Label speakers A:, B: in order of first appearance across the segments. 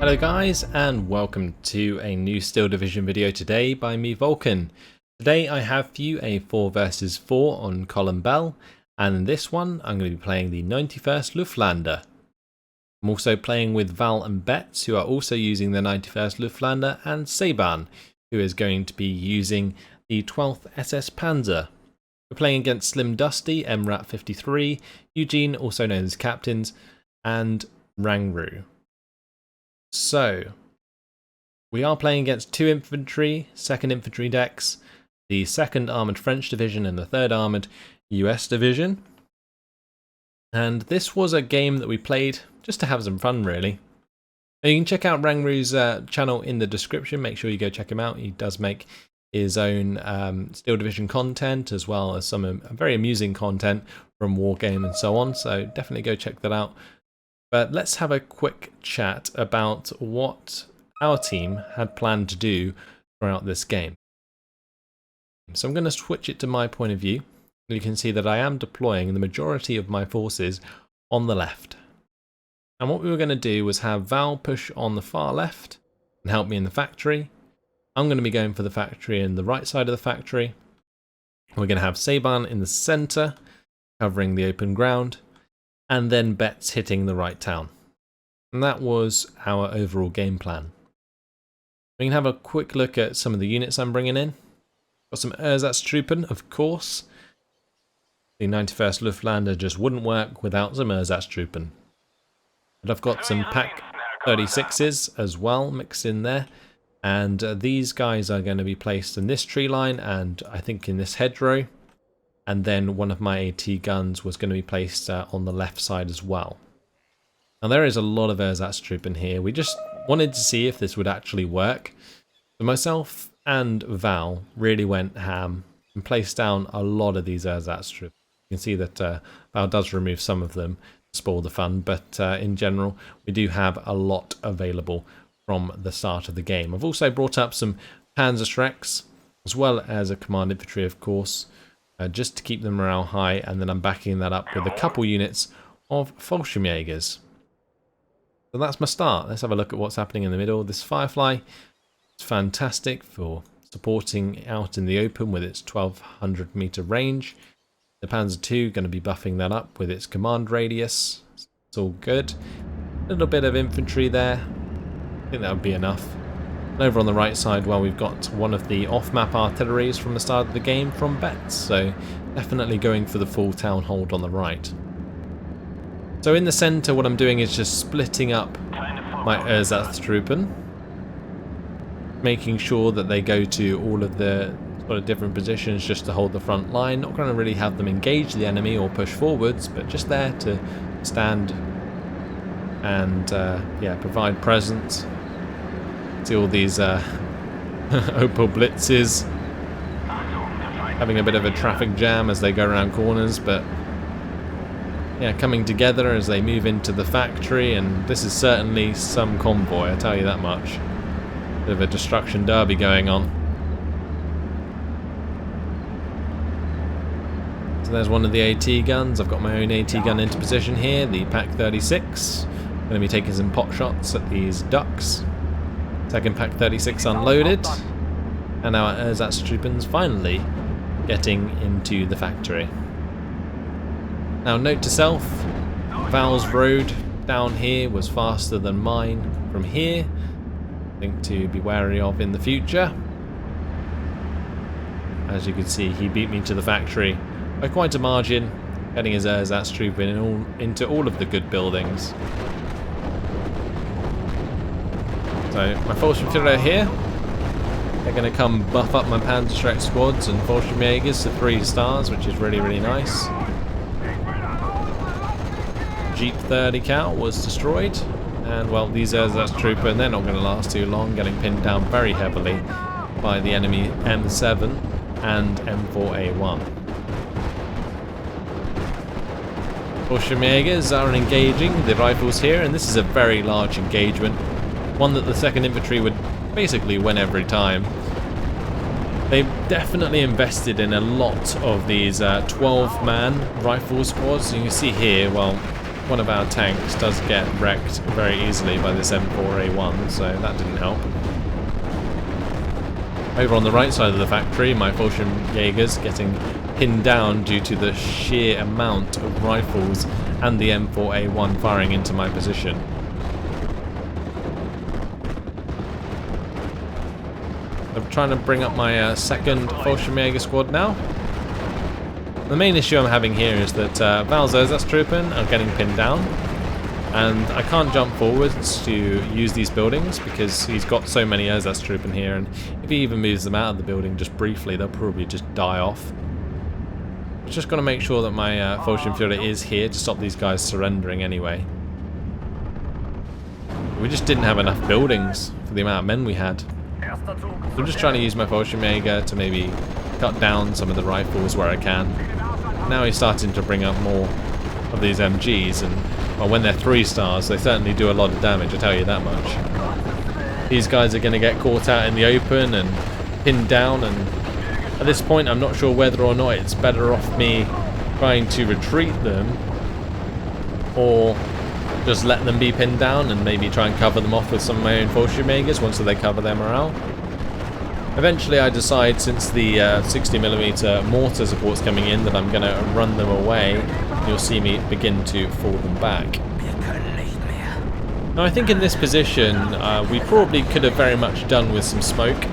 A: Hello guys, and welcome to a new Steel Division video today by me, Vulcan. Today I have for you a 4 versus 4 on Colombelles, and in this one I'm going to be playing the 91st Luftlande. I'm also playing with Valh and Betts, who are also using the 91st Luftlande, and Saban, who is going to be using the 12th SS Panzer. We're playing against Slim Dusty, MRAT 53, Eugene, also known as Captains, and Rangru. So, we are playing against 2 infantry, 2nd infantry decks, the 2nd Armoured French Division and the 3rd Armoured US Division. And this was a game that we played just to have some fun, really. Now, you can check out Rangru's channel in the description, make sure you go check him out. He does make his own Steel Division content, as well as some very amusing content from Wargame and so on, so definitely go check that out. But let's have a quick chat about what our team had planned to do throughout this game. So I'm going to switch it to my point of view. You can see that I am deploying the majority of my forces on the left. And what we were going to do was have Val push on the far left and help me in the factory. I'm going to be going for the factory in the right side of the factory. We're going to have Saban in the center, covering the open ground, and then Betts hitting the right town. And that was our overall game plan. We can have a quick look at some of the units I'm bringing in. Got some Ersatztruppen, of course. The 91st Luftlande just wouldn't work without some Ersatztruppen. But I've got some Pak 36s as well mixed in there. And these guys are going to be placed in this tree line and I think in this hedgerow. And then one of my AT guns was going to be placed on the left side as well. Now there is a lot of Ersatztruppen here. We just wanted to see if this would actually work. So myself and Val really went ham and placed down a lot of these Ersatztruppen. You can see that Val does remove some of them to spoil the fun, but in general we do have a lot available from the start of the game. I've also brought up some Panzerschrecks as well as a command infantry, of course. Just to keep the morale high, and then I'm backing that up with a couple units of Fallschirmjägers. So that's my start. Let's have a look at what's happening in the middle. This Firefly is fantastic for supporting out in the open with its 1200 meter range. The Panzer II going to be buffing that up with its command radius. It's all good. A little bit of infantry there. I think that would be enough. Over on the right side, well, we've got one of the off-map artilleries from the start of the game from Betts, so definitely going for the full town hold on the right. So in the centre, what I'm doing is just splitting up my Ersatztruppen, making sure that they go to all of the sort of different positions just to hold the front line. Not going to really have them engage the enemy or push forwards, but just there to stand and yeah, provide presence. See all these Opel Blitzes having a bit of a traffic jam as they go around corners, but yeah, coming together as they move into the factory, and this is certainly some convoy, I tell you that much. Bit of a destruction derby going on. So there's one of the AT guns. I've got my own AT gun into position here, the Pak 36. Going to be taking some pot shots at these ducks. Second Pak 36 unloaded, and our Ersatztruppen's finally getting into the factory. Now, note to self, Val's road down here was faster than mine from here. Something to be wary of in the future. As you can see, he beat me to the factory by quite a margin, getting his Ersatztruppen into all of the good buildings. So my Fallschirmjäger here, they're going to come buff up my Panzerschreck squads and Fallschirmjägers to 3 stars, which is really, really nice. Jeep 30 cal was destroyed, and well, these Ersatztruppen, they're not going to last too long, getting pinned down very heavily by the enemy M7 and M4A1. Fallschirmjägers are engaging the rifles here, and this is a very large engagement. One that the 2nd Infantry would basically win every time. They've definitely invested in a lot of these 12-man rifle squads. You can see here, well, one of our tanks does get wrecked very easily by this M4A1, so that didn't help. Over on the right side of the factory, my Fallschirmjägers getting pinned down due to the sheer amount of rifles and the M4A1 firing into my position. I'm trying to bring up my second Fallschirmjäger squad now. The main issue I'm having here is that Valh's Ersatztruppen are getting pinned down, and I can't jump forwards to use these buildings because he's got so many Ersatztruppen here, and if he even moves them out of the building just briefly, they'll probably just die off. I'm just going to make sure that my Fallschirmführer is here to stop these guys surrendering anyway. We just didn't have enough buildings for the amount of men we had. So I'm just trying to use my Fallschirmjäger to maybe cut down some of the rifles where I can. Now he's starting to bring up more of these MGs, and well, when they're 3 stars, they certainly do a lot of damage, I tell you that much. These guys are going to get caught out in the open and pinned down, and at this point I'm not sure whether or not it's better off me trying to retreat them or just let them be pinned down and maybe try and cover them off with some of my own Fallschirmjägers once they cover their morale. Eventually I decide, since the 60mm mortar support's coming in, that I'm going to run them away. You'll see me begin to fall them back. Now I think in this position we probably could have very much done with some smoke.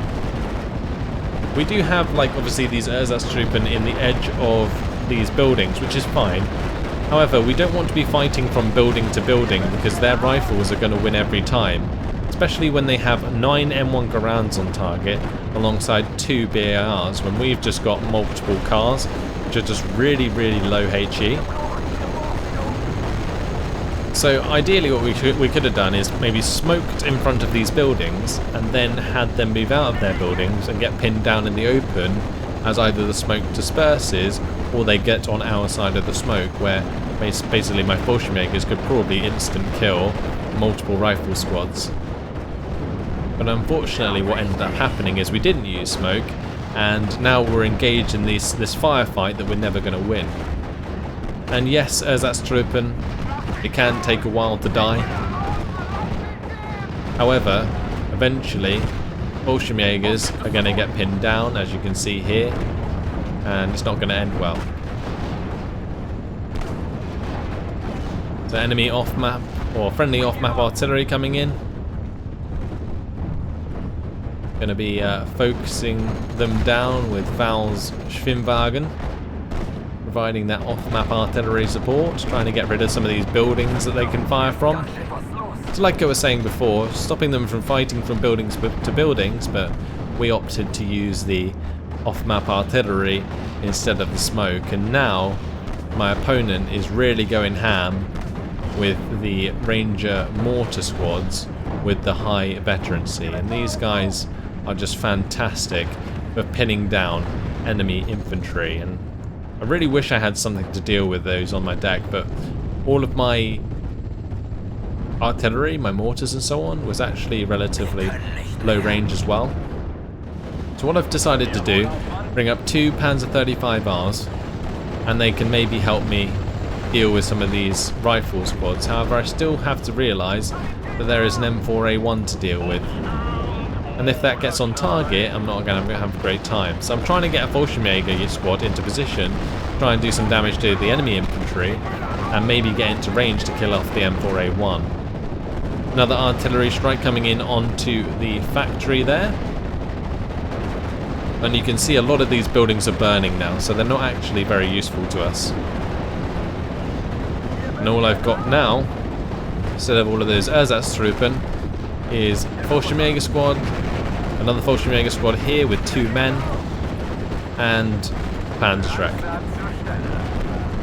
A: We do have, like, obviously these Ersatztruppen in the edge of these buildings, which is fine. However, we don't want to be fighting from building to building because their rifles are going to win every time. Especially when they have 9 M1 Garands on target alongside 2 BARs, when we've just got multiple cars which are just really, really low HE. So ideally what we could have done is maybe smoked in front of these buildings and then had them move out of their buildings and get pinned down in the open as either the smoke disperses or they get on our side of the smoke, where basically my Fallschirmjägers could probably instant kill multiple rifle squads. But unfortunately what ended up happening is we didn't use smoke, and now we're engaged in this firefight that we're never going to win. And yes, Ersatztruppen, it can take a while to die. However, eventually Fallschirmjägers are going to get pinned down, as you can see here, and it's not going to end well. So enemy off-map, or friendly off-map artillery coming in. Going to be focusing them down with Valh's Schwimmwagen, providing that off-map artillery support, trying to get rid of some of these buildings that they can fire from. So like I was saying before, stopping them from fighting from buildings to buildings, but we opted to use the off-map artillery instead of the smoke, and now my opponent is really going ham with the Ranger mortar squads with the high veterancy, and these guys are just fantastic for pinning down enemy infantry. And I really wish I had something to deal with those on my deck, but all of my artillery, my mortars and so on, was actually relatively low range as well. So what I've decided to do, bring up 2 Panzer 35Rs, and they can maybe help me deal with some of these rifle squads. However, I still have to realise that there is an M4A1 to deal with, and if that gets on target, I'm not going to have a great time. So I'm trying to get a Fallschirmjäger squad into position, try and do some damage to the enemy infantry, and maybe get into range to kill off the M4A1. Another artillery strike coming in onto the factory there. And you can see a lot of these buildings are burning now, so they're not actually very useful to us. And all I've got now, instead of all of those Ersatztruppen, is Fallschirmjäger squad, another Fallschirmjäger squad here with 2 men, and Panzerschreck.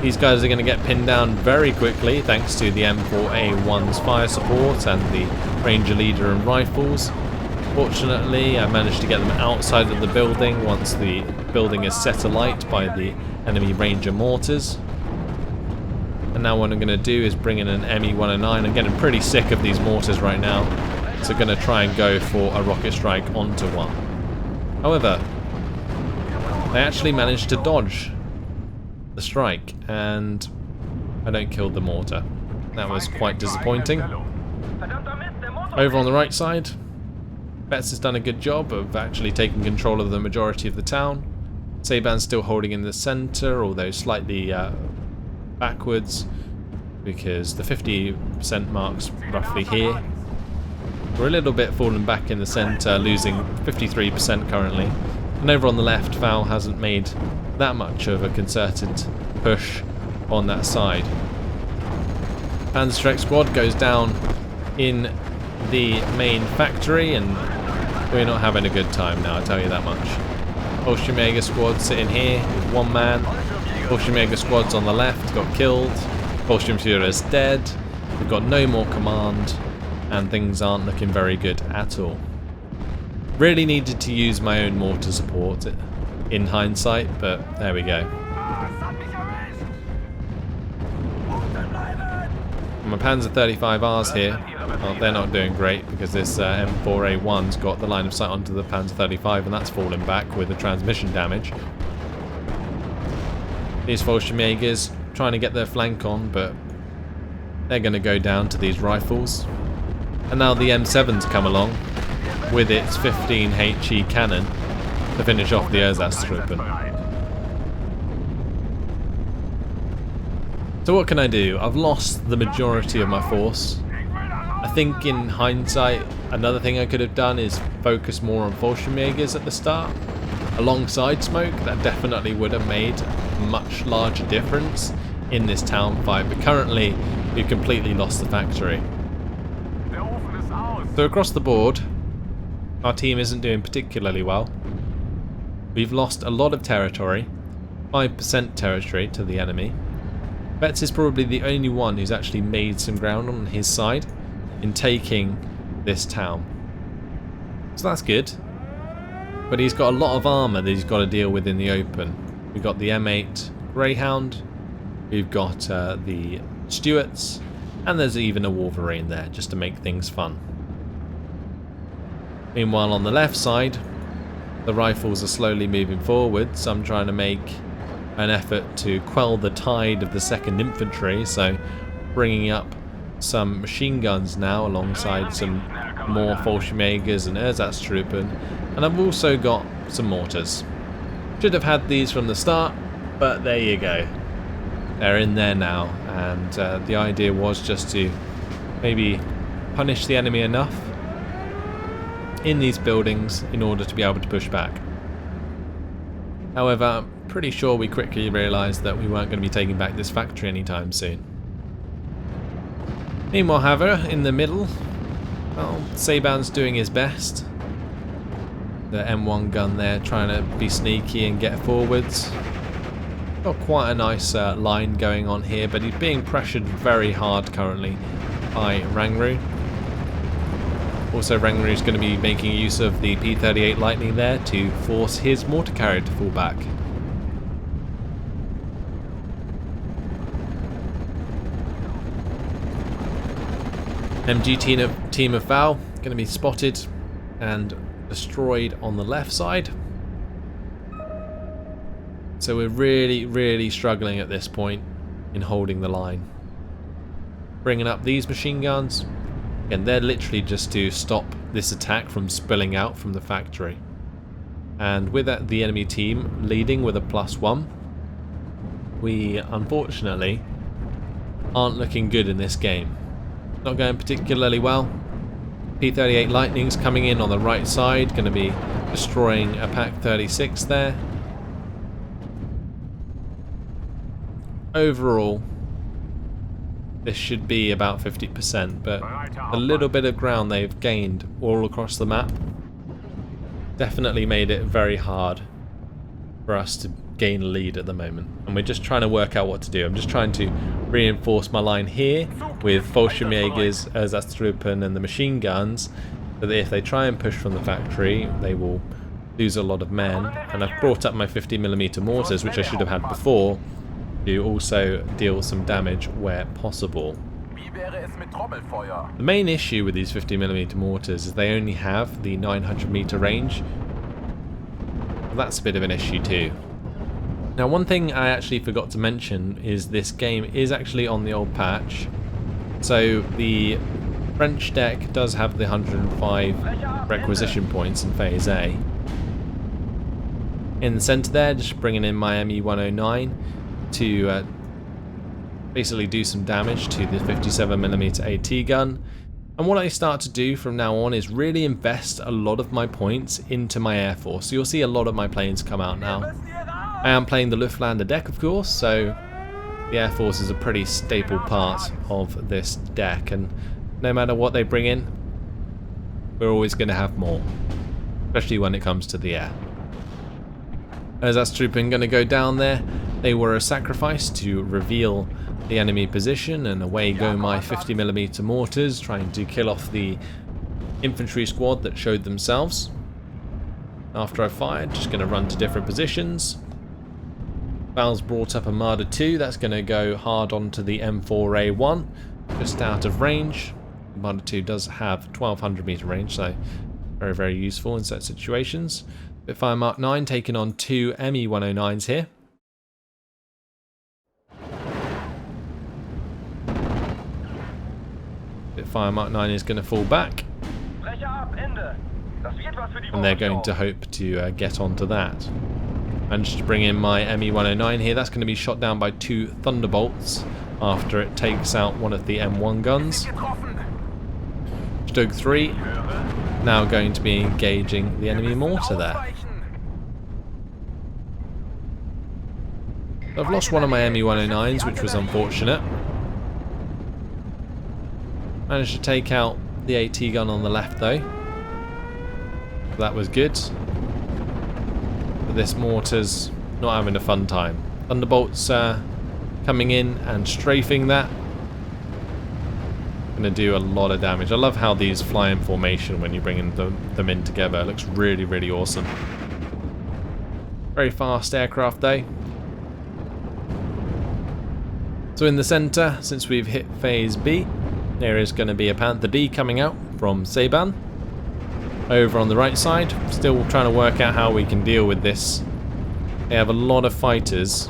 A: These guys are going to get pinned down very quickly thanks to the M4A1's fire support and the Ranger leader and rifles. Fortunately, I managed to get them outside of the building once the building is set alight by the enemy Ranger mortars. And now what I'm going to do is bring in an ME-109. I'm getting pretty sick of these mortars right now, so I'm going to try and go for a rocket strike onto one. However, I actually managed to dodge the strike, and I don't kill the mortar. That was quite disappointing. Over on the right side, Betts has done a good job of actually taking control of the majority of the town. Saban's still holding in the centre, although slightly backwards, because the 50% mark's roughly here. We're a little bit fallen back in the centre, losing 53% currently. And over on the left, Valh hasn't made that much of a concerted push on that side. Panzerstreck squad goes down in the main factory, and we're not having a good time now, I'll tell you that much. Bolshevik squad sitting here with one man. Bolshevik squad's on the left, got killed. Bolshevik dead. We've got no more command, and things aren't looking very good at all. Really needed to use my own mortar support in hindsight, but there we go. My Panzer 35Rs here, well, they're not doing great because this M4A1's got the line of sight onto the Panzer 35 and that's fallen back with the transmission damage. These Fallschirmjägers trying to get their flank on, but they're going to go down to these rifles. And now the M7's come along with its 15 HE cannon to finish off the Ersatztruppen. So what can I do? I've lost the majority of my force. I think in hindsight, another thing I could have done is focus more on Fallschirmjägers at the start. Alongside smoke, that definitely would have made a much larger difference in this town fight, but currently we've completely lost the factory. So across the board, our team isn't doing particularly well. We've lost a lot of territory, 5% territory to the enemy. Betts is probably the only one who's actually made some ground on his side in taking this town. So that's good. But he's got a lot of armour that he's got to deal with in the open. We've got the M8 Greyhound, we've got the Stuarts, and there's even a Wolverine there just to make things fun. Meanwhile on the left side, the rifles are slowly moving forward, so I'm trying to make an effort to quell the tide of the 2nd Infantry, so bringing up some machine guns now alongside some more Fallschirmjägers and Ersatztruppen, and I've also got some mortars. Should have had these from the start, but there you go. They're in there now, and the idea was just to maybe punish the enemy enough in these buildings in order to be able to push back. However, I'm pretty sure we quickly realised that we weren't going to be taking back this factory anytime soon. Meanwhile, however, in the middle, well, Saban's doing his best. The M1 gun there trying to be sneaky and get forwards. Got quite a nice line going on here, but he's being pressured very hard currently by Rangru. Also, Rangru is going to be making use of the P-38 Lightning there to force his mortar carrier to fall back. MG team of Valh going to be spotted and destroyed on the left side. So we're really struggling at this point in holding the line. Bringing up these machine guns. Again, they're literally just to stop this attack from spilling out from the factory. And with that, the enemy team leading with a +1, we unfortunately aren't looking good in this game. Not going particularly well. P-38 Lightning's coming in on the right side, going to be destroying a Pak-36 there. Overall, this should be about 50%, but a little bit of ground they've gained all across the map definitely made it very hard for us to gain a lead at the moment. And we're just trying to work out what to do. I'm just trying to reinforce my line here with Fallschirmjägers, Ersatztruppen and the machine guns, so that if they try and push from the factory, they will lose a lot of men. And I've brought up my 50mm mortars, which I should have had before, to also deal some damage where possible. The main issue with these 50mm mortars is they only have the 900m range. Well, that's a bit of an issue too. Now, one thing I actually forgot to mention is this game is actually on the old patch So the French deck does have the 105 requisition points in Phase A. In the centre there, just bringing in my ME-109 to basically do some damage to the 57mm AT gun. And what I start to do from now on is really invest a lot of my points into my Air Force. So you'll see a lot of my planes come out now. I am playing the Luftlande deck, of course, so the Air Force is a pretty staple part of this deck, and no matter what they bring in, we're always going to have more, especially when it comes to the air. As that's trooping going to go down there, they were a sacrifice to reveal the enemy position, and away go my 50mm mortars trying to kill off the infantry squad that showed themselves. After I fired, just going to run to different positions. Val's brought up Armada 2, that's going to go hard onto the M4A1, just out of range. Armada 2 does have 1200 meter range, so very, very useful in such situations. Spitfire Mark 9 taking on two ME-109s here. Spitfire Mark 9 is going to fall back, and they're going to hope to get onto that. Managed to bring in my ME-109 here. That's going to be shot down by two Thunderbolts after it takes out one of the M1 guns. Stug 3 now going to be engaging the enemy mortar there. I've lost one of my ME-109s, which was unfortunate. Managed to take out the AT gun on the left though. That was good. But this mortar's not having a fun time. Thunderbolts coming in and strafing that. Going to do a lot of damage. I love how these fly in formation when you bring them in together. It looks really, really awesome. Very fast aircraft though. So in the centre, since we've hit Phase B, there is going to be a Panther D coming out from Seban. Over on the right side, still trying to work out how we can deal with this. They have a lot of fighters.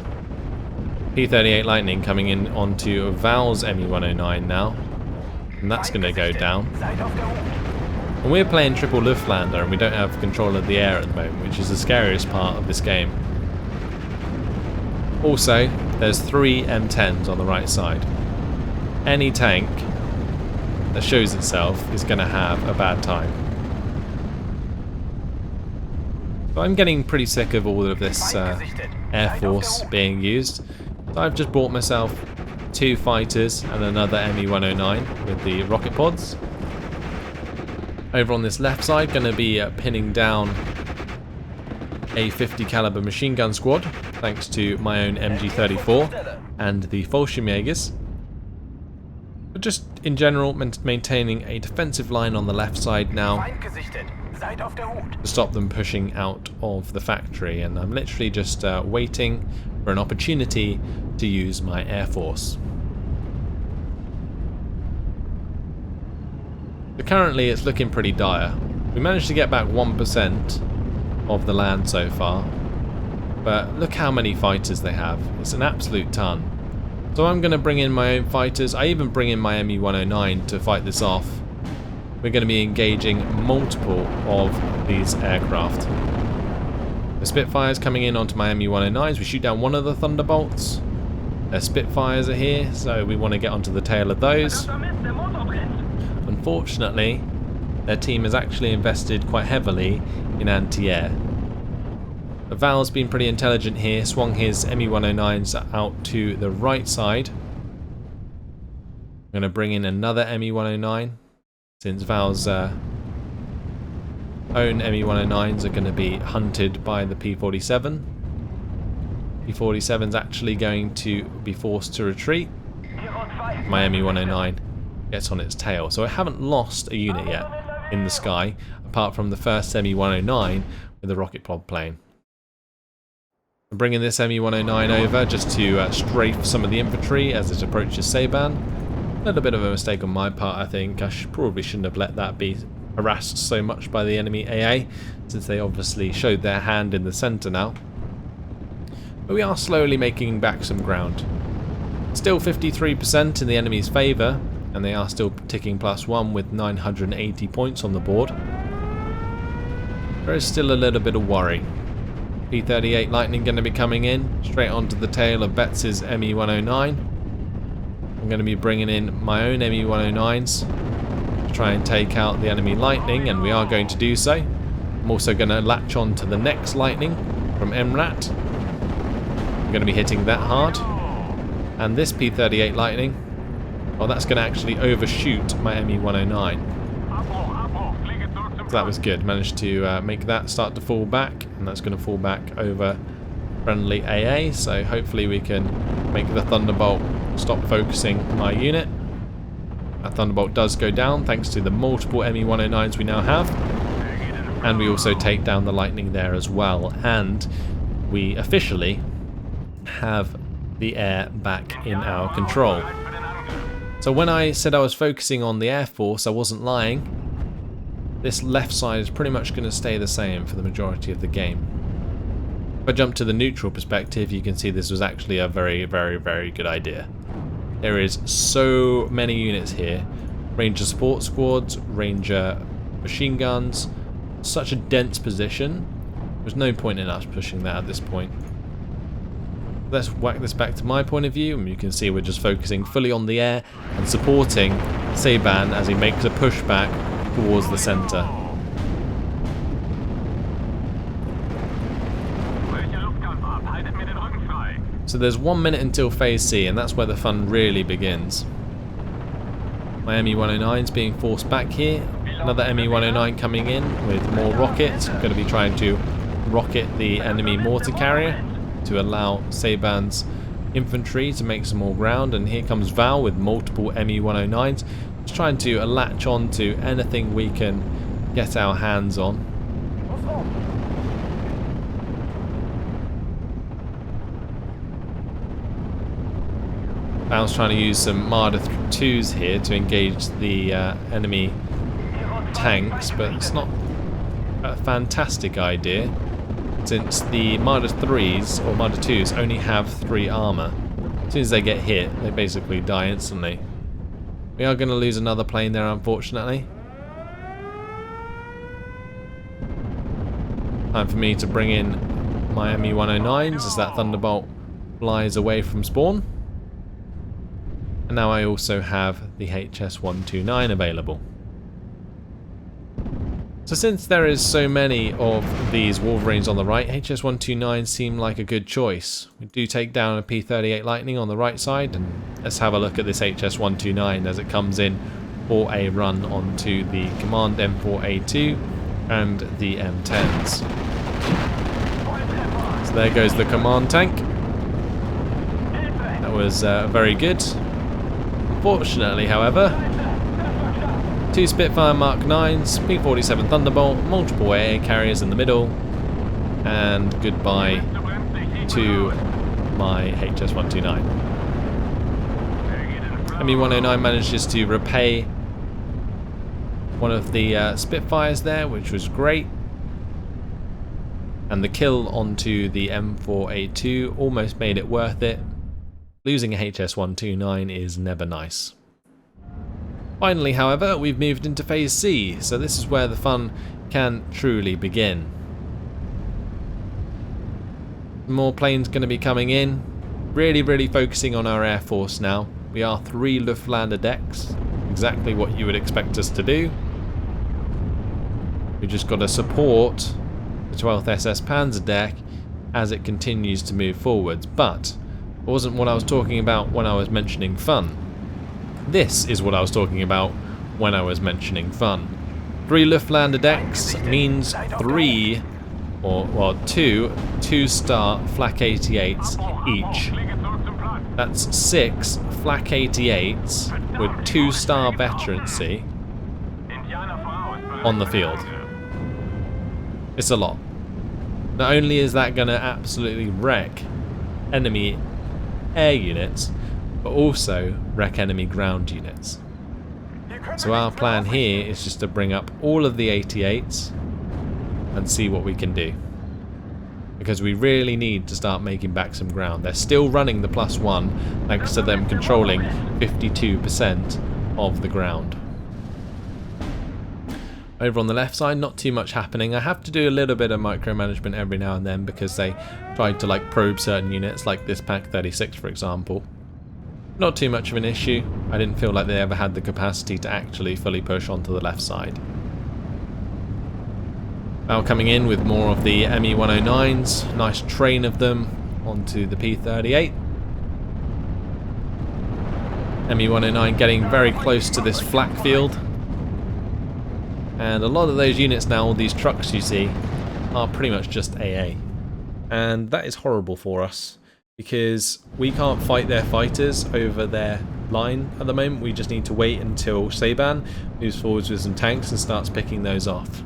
A: P-38 Lightning coming in onto Val's ME-109 now. And that's going to go down. And we're playing triple Luftlande and we don't have control of the air at the moment, which is the scariest part of this game. Also, there's three M10s on the right side. Any tank that shows itself is going to have a bad time. So I'm getting pretty sick of all of this Air Force being used. So I've just bought myself two fighters and another ME-109 with the rocket pods. Over on this left side, going to be pinning down a 50 caliber machine gun squad, thanks to my own MG34 and the Fallschirmjägers. But just in general, maintaining a defensive line on the left side now to stop them pushing out of the factory, and I'm literally just waiting for an opportunity to use my Air Force. So currently it's looking pretty dire. We managed to get back 1% of the land so far, but look how many fighters they have. It's an absolute ton. So I'm going to bring in my own fighters. I even bring in my ME-109 to fight this off. We're going to be engaging multiple of these aircraft. The Spitfires coming in onto my ME-109s. We shoot down one of the Thunderbolts. Their Spitfires are here, so we want to get onto the tail of those. Unfortunately, their team has actually invested quite heavily in anti-air. Val's been pretty intelligent here, swung his ME-109s out to the right side. I'm going to bring in another ME-109, since Val's own ME-109s are going to be hunted by the P-47. P-47's actually going to be forced to retreat. My ME-109 gets on its tail, so I haven't lost a unit yet in the sky, apart from the first ME-109 with the rocket pod plane. I'm bringing this ME-109 over just to strafe some of the infantry as it approaches Seban. A little bit of a mistake on my part, I think. I probably shouldn't have let that be harassed so much by the enemy AA, since they obviously showed their hand in the centre now. But we are slowly making back some ground. Still 53% in the enemy's favour, and they are still ticking +1 with 980 points on the board. There is still a little bit of worry. P-38 Lightning going to be coming in straight onto the tail of Betts' ME-109. I'm going to be bringing in my own ME-109s to try and take out the enemy Lightning, and we are going to do so. I'm also going to latch on to the next Lightning from MRAT. I'm going to be hitting that hard. And this P-38 Lightning, well, that's going to actually overshoot my ME-109. So that was good. Managed to make that start to fall back, and that's going to fall back over friendly AA. So hopefully we can make the Thunderbolt stop focusing my unit. That Thunderbolt does go down thanks to the multiple ME-109s we now have. And we also take down the Lightning there as well. And we officially have the air back in our control. So when I said I was focusing on the Air Force, I wasn't lying. This left side is pretty much going to stay the same for the majority of the game. If I jump to the neutral perspective, you can see this was actually a very, very, very good idea. There is so many units here. Ranger support squads, Ranger machine guns. Such a dense position. There's no point in us pushing that at this point. Let's whack this back to my point of view, and you can see we're just focusing fully on the air and supporting Saban as he makes a pushback towards the centre. So there's 1 minute until phase C, and that's where the fun really begins. My ME-109's being forced back here. Another ME-109 coming in with more rockets. I'm going to be trying to rocket the enemy mortar carrier to allow Saban's infantry to make some more ground. And here comes Valh with multiple ME-109s. Just trying to latch on to anything we can get our hands on. Valh's trying to use some Marder 2s here to engage the enemy tanks, but it's not a fantastic idea since the Marder 3s or Marder 2s only have 3 armor. As soon as they get hit, they basically die instantly. We are going to lose another plane there, unfortunately. Time for me to bring in my ME-109s as that Thunderbolt flies away from spawn. And now I also have the HS-129 available. So since there is so many of these Wolverines on the right, HS-129 seem like a good choice. We do take down a P-38 Lightning on the right side, and let's have a look at this HS-129 as it comes in for a run onto the Command M4A2 and the M10s. So there goes the Command tank. That was very good. Unfortunately, however, 2 Spitfire Mark 9s, P-47 Thunderbolt, multiple AA carriers in the middle, and goodbye to my HS-129. ME-109 manages to repay one of the Spitfires there, which was great. And the kill onto the M4A2 almost made it worth it. Losing a HS-129 is never nice. Finally, however, we've moved into phase C, so this is where the fun can truly begin. More planes going to be coming in. Really focusing on our Air Force now. We are 3 Luftlande decks, exactly what you would expect us to do. We've just got to support the 12th SS Panzer deck as it continues to move forwards, but it wasn't what I was talking about when I was mentioning fun. This is what I was talking about when I was mentioning fun. 3 Luftlande decks means 2 2-star Flak 88s each. That's 6 Flak 88s with 2-star veterancy on the field. It's a lot. Not only is that going to absolutely wreck enemy air units, but also wreck enemy ground units. So our plan here is just to bring up all of the 88s and see what we can do. Because we really need to start making back some ground. They're still running the +1 thanks to them controlling 52% of the ground. Over on the left side, not too much happening. I have to do a little bit of micromanagement every now and then because they tried to like probe certain units, like this Pack 36 for example. Not too much of an issue. I didn't feel like they ever had the capacity to actually fully push onto the left side. Now coming in with more of the ME-109s, nice train of them onto the P-38. ME-109 getting very close to this flak field. And a lot of those units now, all these trucks you see, are pretty much just AA. And that is horrible for us, because we can't fight their fighters over their line at the moment. We just need to wait until Saban moves forwards with some tanks and starts picking those off.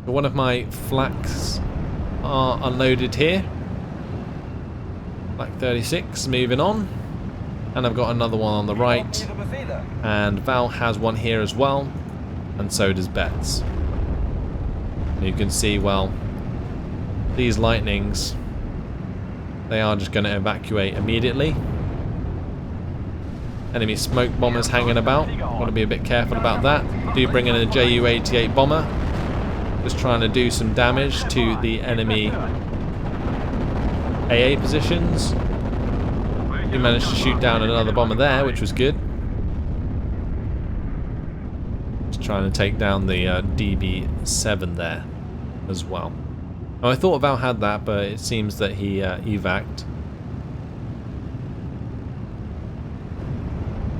A: But one of my flaks are unloaded here. Flak 36 moving on. And I've got another one on the right, and Valh has one here as well, and so does Betts. You can see, well, these lightnings, they are just going to evacuate immediately. Enemy smoke bombers hanging about, got to be a bit careful about that. Do bring in a Ju-88 bomber, just trying to do some damage to the enemy AA positions. We managed to shoot down another bomber there, which was good. Just trying to take down the DB7 there as well. Oh, I thought Valh had that, but it seems that he evac'd.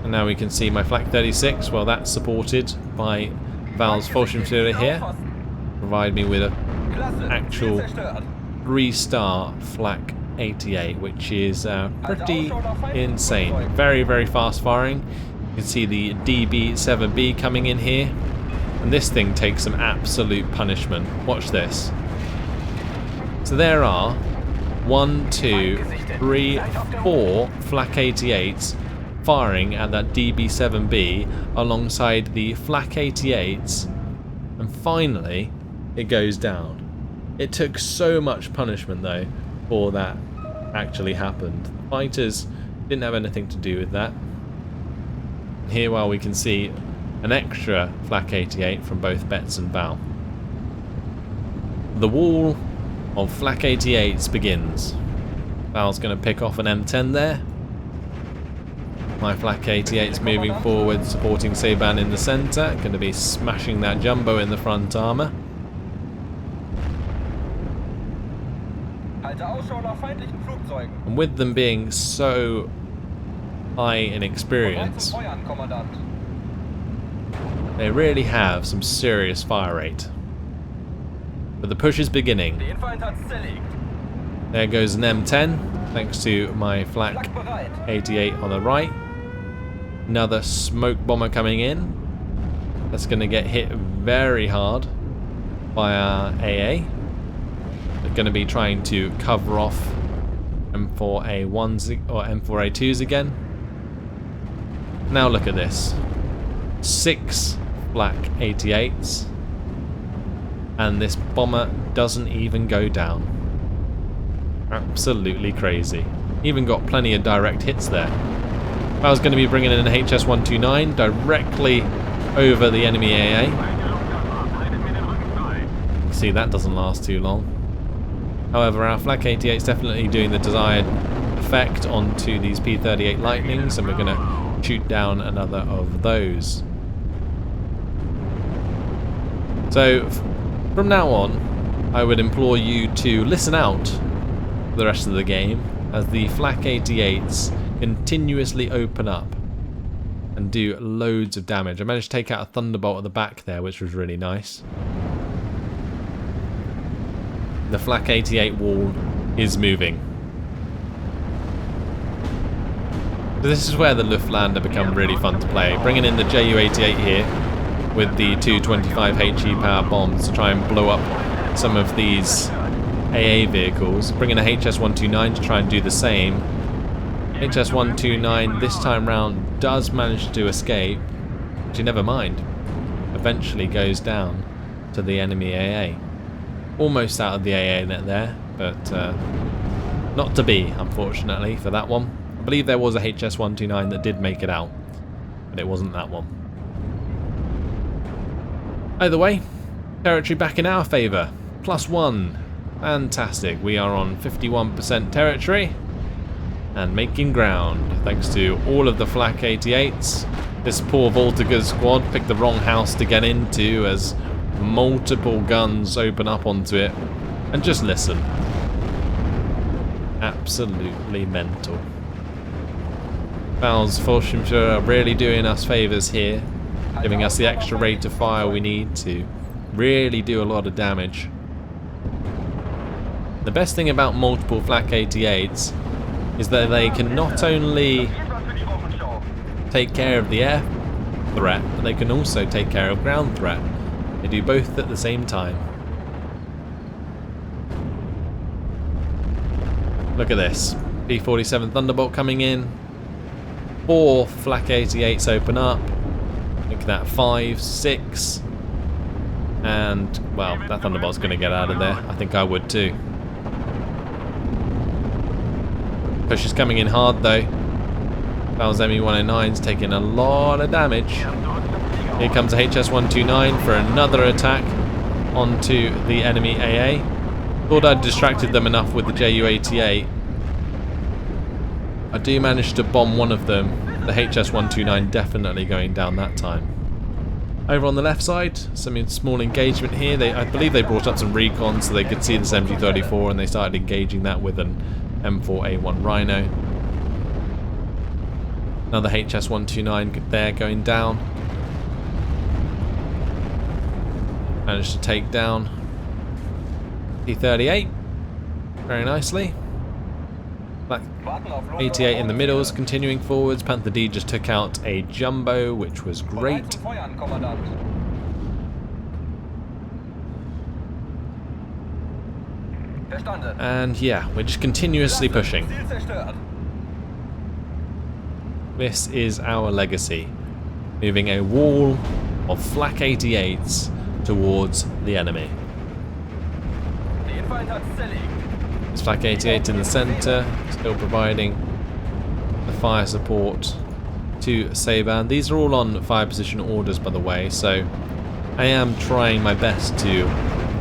A: And now we can see my Flak 36. Well, that's supported by Valh's Fallschirmjäger here. Provide me with an actual 3-star Flak 88, which is pretty insane. Very, very fast firing. You can see the DB7B coming in here, and this thing takes some absolute punishment. Watch this. So there are 1, 2, 3, 4 Flak 88s firing at that DB7B alongside the Flak 88s, and finally it goes down. It took so much punishment though before that actually happened. The fighters didn't have anything to do with that. Here, while we can see an extra Flak 88 from both Betts and Valh. The wall of Flak 88s begins. Valh's going to pick off an M10 there. My Flak 88's moving forward, supporting Saban in the centre. Going to be smashing that jumbo in the front armour. And with them being so high in experience, they really have some serious fire rate. But the push is beginning. There goes an M10, thanks to my Flak 88 on the right. Another smoke bomber coming in. That's going to get hit very hard by our AA. They're going to be trying to cover off M4A1s or M4A2s again. Now look at this. 6 Flak 88s. And this bomber doesn't even go down. Absolutely crazy. Even got plenty of direct hits there. I was going to be bringing in an HS-129 directly over the enemy AA. See, that doesn't last too long. However, our Flak 88 is definitely doing the desired effect onto these P-38 Lightnings, and we're going to shoot down another of those. So, from now on, I would implore you to listen out for the rest of the game as the Flak 88s continuously open up and do loads of damage. I managed to take out a Thunderbolt at the back there, which was really nice. The Flak 88 wall is moving. So this is where the Luftlande become really fun to play. Bringing in the Ju-88 here with the 225 HE power bombs to try and blow up some of these AA vehicles. Bringing a HS-129 to try and do the same. HS-129 this time round does manage to escape. Actually, never mind. Eventually goes down to the enemy AA. Almost out of the AA net there, but not to be, unfortunately, for that one. believe there was a HS-129 that did make it out, but it wasn't that one. Either way, territory back in our favour. +1. Fantastic. We are on 51% territory and making ground thanks to all of the Flak 88s. This poor Voltiger squad picked the wrong house to get into as multiple guns open up onto it. And just listen. Absolutely mental. Valh's Fallschirmjäger are really doing us favours here, giving us the extra rate of fire we need to really do a lot of damage. The best thing about multiple Flak 88s is that they can not only take care of the air threat, but they can also take care of ground threat. They do both at the same time. Look at this. P-47 Thunderbolt coming in. 4 Flak 88s open up. Look at that, 5, 6. And, well, that Thunderbolt's going to get out of there. I think I would too. Push is coming in hard though. Valh's ME-109's taking a lot of damage. Here comes a HS-129 for another attack onto the enemy AA. Thought I'd distracted them enough with the Ju-88. I do manage to bomb one of them. The HS-129 definitely going down that time. Over on the left side, some small engagement here. I believe they brought up some recon so they could see this MG34 and they started engaging that with an M4A1 Rhino. Another HS-129 there going down. Managed to take down P-38 very nicely. Flak 88 in the middles, continuing forwards. Panther D just took out a jumbo, which was great. And yeah, we're just continuously pushing. This is our legacy. Moving a wall of Flak 88s towards the enemy. There's Flak 88 in the centre, still providing the fire support to Saban. These are all on fire position orders, by the way, so I am trying my best to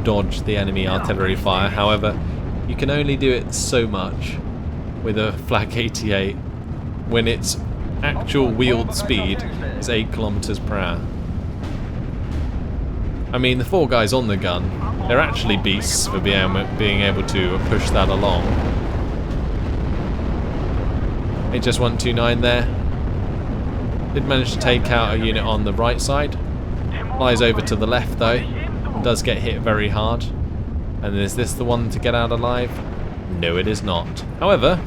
A: dodge the enemy artillery fire. However, you can only do it so much with a Flak 88 when its actual wheeled speed is 8 kilometers per hour. I mean, the 4 guys on the gun, they're actually beasts for being able to push that along. HS-129 there. Did manage to take out a unit on the right side. Flies over to the left though, and does get hit very hard. And is this the one to get out alive? No, it is not. However,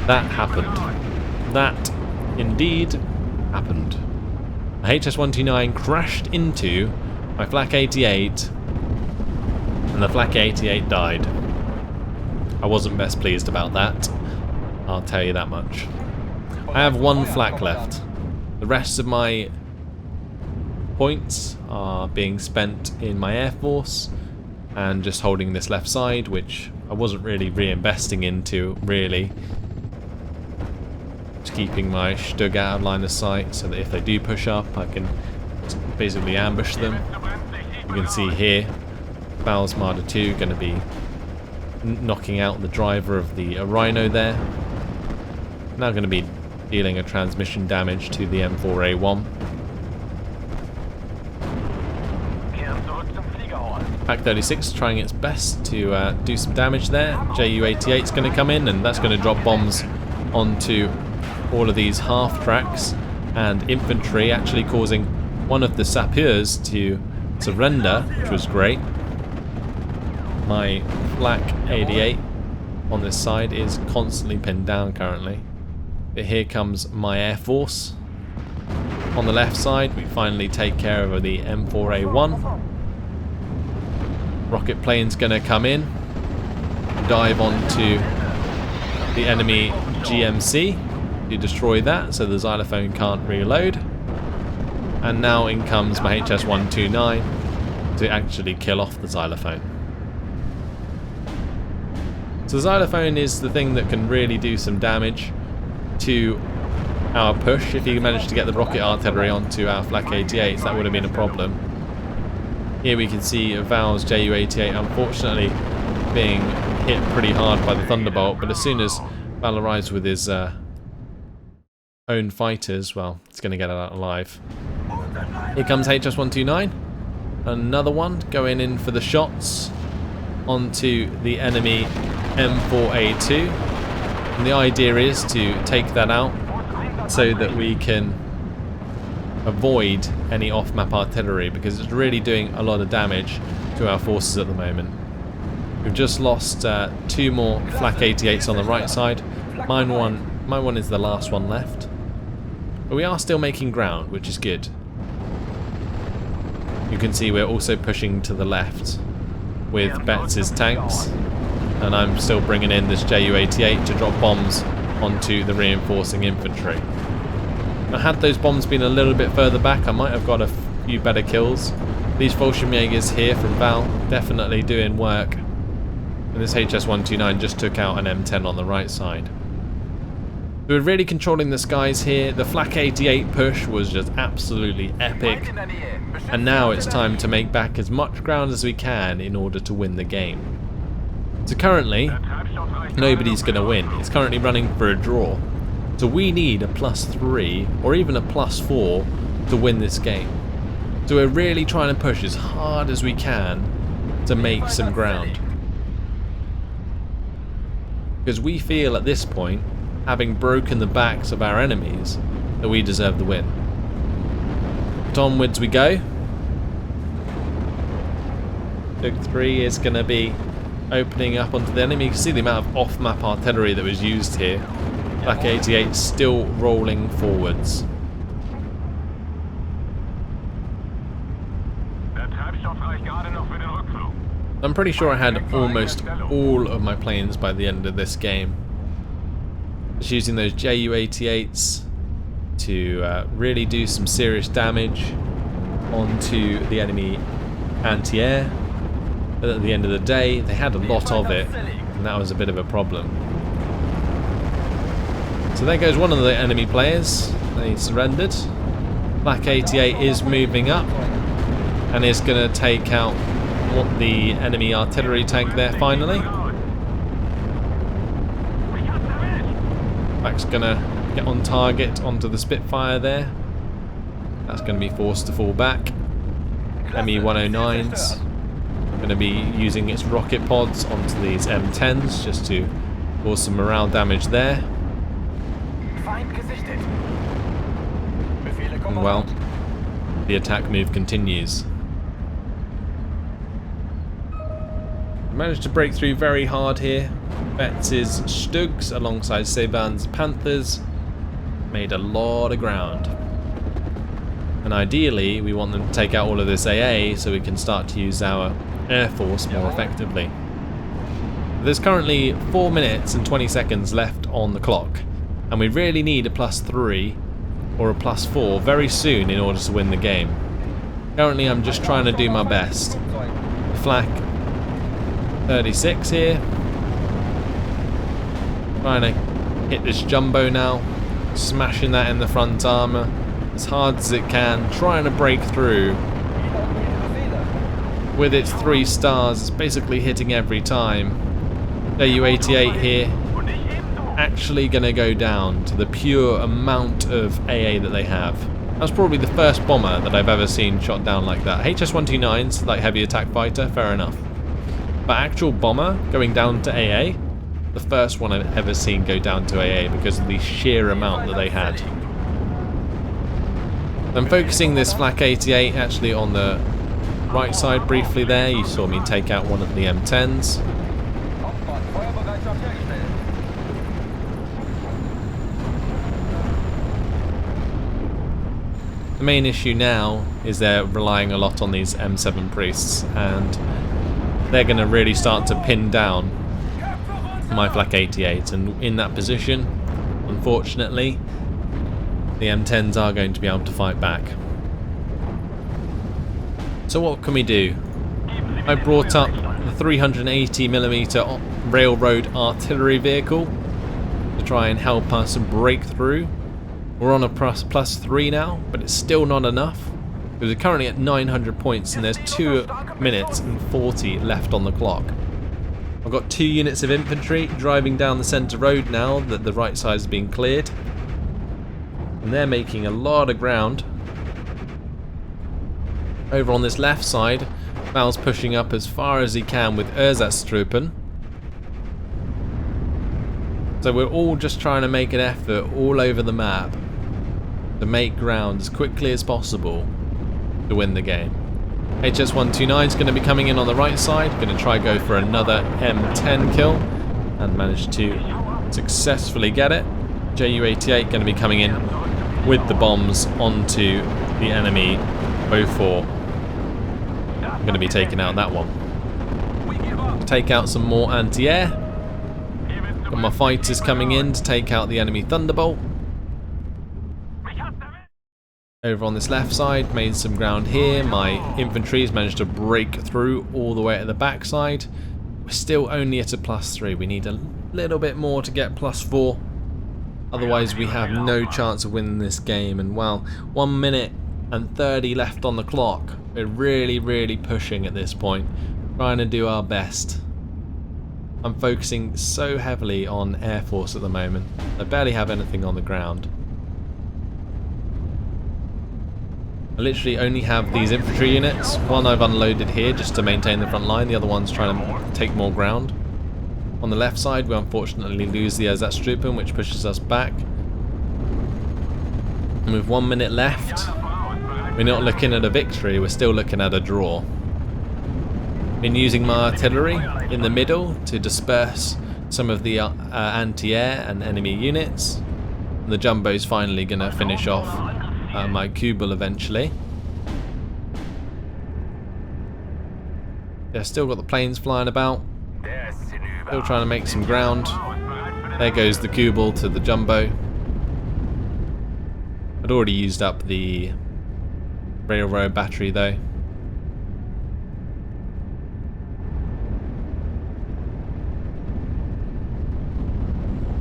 A: that happened. That indeed happened. A HS-129 crashed into my Flak 88 and the Flak 88 died. I wasn't best pleased about that, I'll tell you that much. I have 1 Flak left. The rest of my points are being spent in my Air Force and just holding this left side, which I wasn't really reinvesting into, really. Just keeping my Stug out of line of sight so that if they do push up, I can basically ambush them. You can see here, Valh's Marder 2 going to be knocking out the driver of the Rhino there. Now going to be dealing a transmission damage to the M4A1. Flak 36 trying its best to do some damage there. Ju-88 is going to come in and that's going to drop bombs onto all of these half tracks, and infantry actually causing one of the sapeurs to surrender, which was great. My Flak 88 on this side is constantly pinned down currently. But here comes my Air Force. On the left side we finally take care of the M4A1. Rocket plane's going to come in, dive onto the enemy GMC. To destroy that so the xylophone can't reload, and now in comes my HS-129 to actually kill off the xylophone. So the xylophone is the thing that can really do some damage to our push. If he managed to get the rocket artillery onto our Flak 88s, that would have been a problem. Here we can see Valh's Ju-88 unfortunately being hit pretty hard by the Thunderbolt, but as soon as Valh arrives with his own fighters, well, it's going to get out alive. Here comes HS-129, another one going in for the shots onto the enemy M4A2, and the idea is to take that out so that we can avoid any off-map artillery, because it's really doing a lot of damage to our forces at the moment. We've just lost 2 more Flak 88s on the right side. My one is the last one left, but we are still making ground, which is good. You can see we're also pushing to the left with Betts' tanks, and I'm still bringing in this Ju-88 to drop bombs onto the reinforcing infantry. Now, had those bombs been a little bit further back, I might have got a few better kills. These Fallschirmjägers here from Valh definitely doing work, and this HS-129 just took out an M10 on the right side. So we're really controlling the skies here. The Flak 88 push was just absolutely epic, and now it's time to make back as much ground as we can in order to win the game. So currently, nobody's going to win. It's currently running for a draw. So we need a +3 or even a +4 to win this game. So we're really trying to push as hard as we can to make some ground, because we feel at this point, having broken the backs of our enemies, that we deserve the win. But onwards we go. Look 3 is going to be opening up onto the enemy. You can see the amount of off-map artillery that was used here. Flak 88 still rolling forwards. I'm pretty sure I had almost all of my planes by the end of this game. Just using those Ju-88s to really do some serious damage onto the enemy anti-air. But at the end of the day, they had a lot of it, and that was a bit of a problem. So there goes one of the enemy players. They surrendered. Flak 88 is moving up and is going to take out the enemy artillery tank there finally. Flak's going to get on target onto the Spitfire there. That's going to be forced to fall back. ME-109's going to be using its rocket pods onto these M10s just to cause some morale damage there. And well, the attack move continues. Managed to break through very hard here. Betts' Stugs alongside Sevan's Panthers made a lot of ground. And ideally, we want them to take out all of this AA so we can start to use our Air Force more effectively. There's currently 4 minutes and 20 seconds left on the clock, and we really need a +3 or a +4 very soon in order to win the game. Currently I'm just trying to do my best. Flak 36 here. Trying to hit this jumbo now. Smashing that in the front armour as hard as it can. Trying to break through. With its 3 stars, it's basically hitting every time. Ju-88 here. Actually going to go down to the pure amount of AA that they have. That's probably the first bomber that I've ever seen shot down like that. HS-129's like heavy attack fighter, fair enough. But actual bomber going down to AA, the first one I've ever seen go down to AA because of the sheer amount that they had. I'm focusing this Flak 88 actually on the right side briefly there. You saw me take out one of the M10s. The main issue now is they're relying a lot on these M7 priests, and they're going to really start to pin down my Flak 88, and in that position, unfortunately, the M10s are going to be able to fight back. So what can we do? I brought up the 380mm railroad artillery vehicle to try and help us break through. We're on a +3 now, but it's still not enough. We're currently at 900 points and there's 2 minutes and 40 left on the clock. I've got 2 units of infantry driving down the centre road now that the right side has been cleared. And they're making a lot of ground. Over on this left side, Val's pushing up as far as he can with Ersatztruppen. So we're all just trying to make an effort all over the map to make ground as quickly as possible to win the game. HS129 is going to be coming in on the right side, going to try go for another M10 kill and manage to successfully get it. Ju-88 going to be coming in with the bombs onto the enemy 04. I'm going to be taking out that one. Take out some more anti-air. Got my fighters coming in to take out the enemy Thunderbolt. Over on this left side, made some ground here. My infantry's managed to break through all the way at the back side. We're still only at a +3. We need a little bit more to get +4. Otherwise we have no chance of winning this game. And well, 1 minute and 30 left on the clock. We're really pushing at this point, trying to do our best. I'm focusing so heavily on Air Force at the moment. I barely have anything on the ground. I literally only have these infantry units. One I've unloaded here just to maintain the front line, the other one's trying to take more ground. On the left side we unfortunately lose the Ersatztruppen, which pushes us back. And with 1 minute left, we're not looking at a victory, we're still looking at a draw. Been using my artillery in the middle to disperse some of the anti-air and enemy units. And the Jumbo's finally going to finish off my Kubel eventually. Yeah, still got the planes flying about. Still trying to make some ground. There goes the Kubel to the Jumbo. I'd already used up the railroad battery though.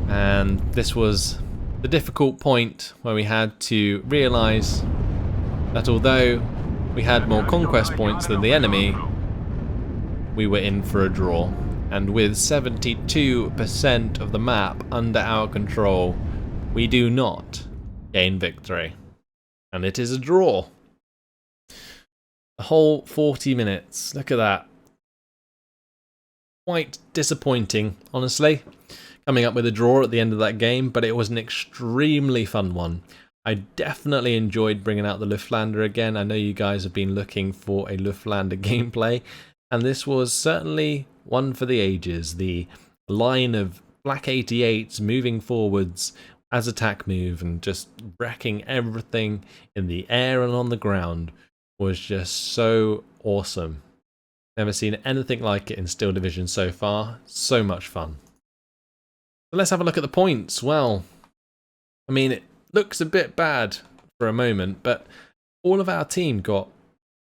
A: And this was the difficult point where we had to realise that although we had more conquest points than the enemy, we were in for a draw. And with 72% of the map under our control, we do not gain victory. And it is a draw. A whole 40 minutes. Look at that. Quite disappointing, honestly, coming up with a draw at the end of that game, but it was an extremely fun one. I definitely enjoyed bringing out the Luftlande again. I know you guys have been looking for a Luftlande gameplay, and this was certainly one for the ages. The line of Flak 88s moving forwards as attack move and just wrecking everything in the air and on the ground was just so awesome. Never seen anything like it in Steel Division so far. So much fun. So let's have a look at the points. Well, I mean, it looks a bit bad for a moment, but all of our team got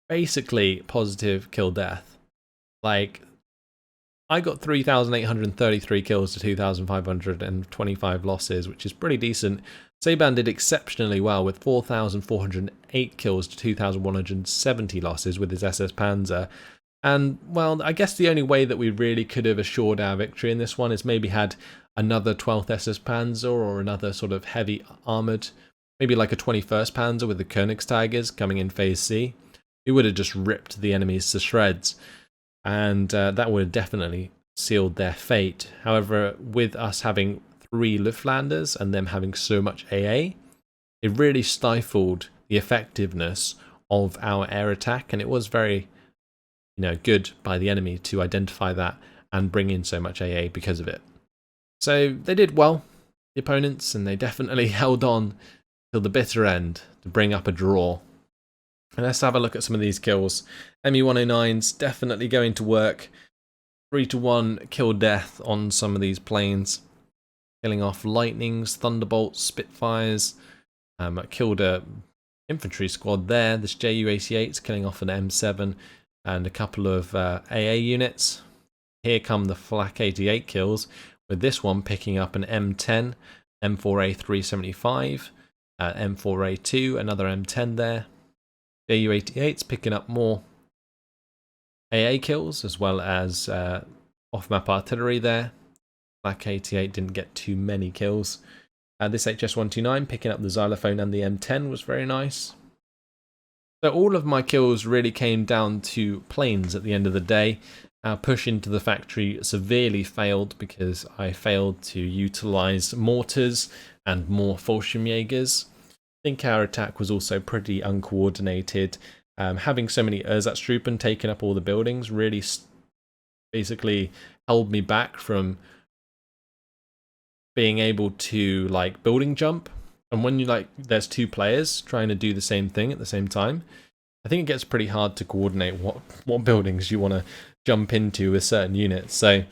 A: basically positive kill death. Like, I got 3,833 kills to 2,525 losses, which is pretty decent. Saban did exceptionally well with 4,408 kills to 2,170 losses with his SS Panzer. And, well, I guess the only way that we really could have assured our victory in this one is maybe had another 12th SS Panzer or another sort of heavy armoured, maybe like a 21st Panzer with the Königstigers coming in Phase C. We would have just ripped the enemies to shreds. And that would have definitely sealed their fate. However, with us having 3 Luftlanders and them having so much AA, it really stifled the effectiveness of our air attack, and it was very, good by the enemy to identify that and bring in so much AA because of it. So they did well, the opponents, and they definitely held on till the bitter end to bring up a draw. And let's have a look at some of these kills. ME-109's definitely going to work. 3-1 kill death on some of these planes. Killing off Lightnings, Thunderbolts, Spitfires. Killed a infantry squad there. This Ju-88's killing off an M7 and a couple of AA units. here come the Flak 88 kills, with this one picking up an M10, M4A 375, M4A2, another M10 there. JU88's picking up more AA kills, as well as off-map artillery there. Flak 88 didn't get too many kills. This HS129 picking up the xylophone and the M10 was very nice. So all of my kills really came down to planes at the end of the day. Our push into the factory severely failed because I failed to utilise mortars and more Fallschirmjägers. I think our attack was also pretty uncoordinated. Having so many Ersatztruppen taking up all the buildings really basically held me back from being able to like building jump. And when you there's two players trying to do the same thing at the same time, I think it gets pretty hard to coordinate what buildings you want to jump into with certain units. So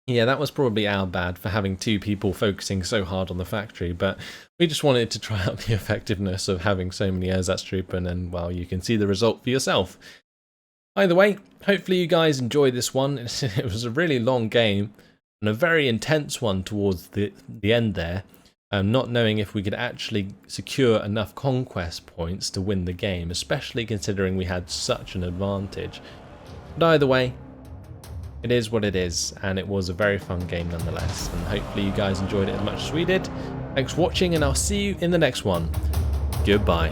A: yeah, that was probably our bad for having two people focusing so hard on the factory, but we just wanted to try out the effectiveness of having so many Ersatztruppen, and well, you can see the result for yourself. Either way, hopefully you guys enjoyed this one. It was a really long game and a very intense one towards the end there. Not knowing if we could actually secure enough conquest points to win the game, especially considering we had such an advantage. But either way, it is what it is, and it was a very fun game nonetheless, and hopefully you guys enjoyed it as much as we did. Thanks for watching, and I'll see you in the next one. Goodbye.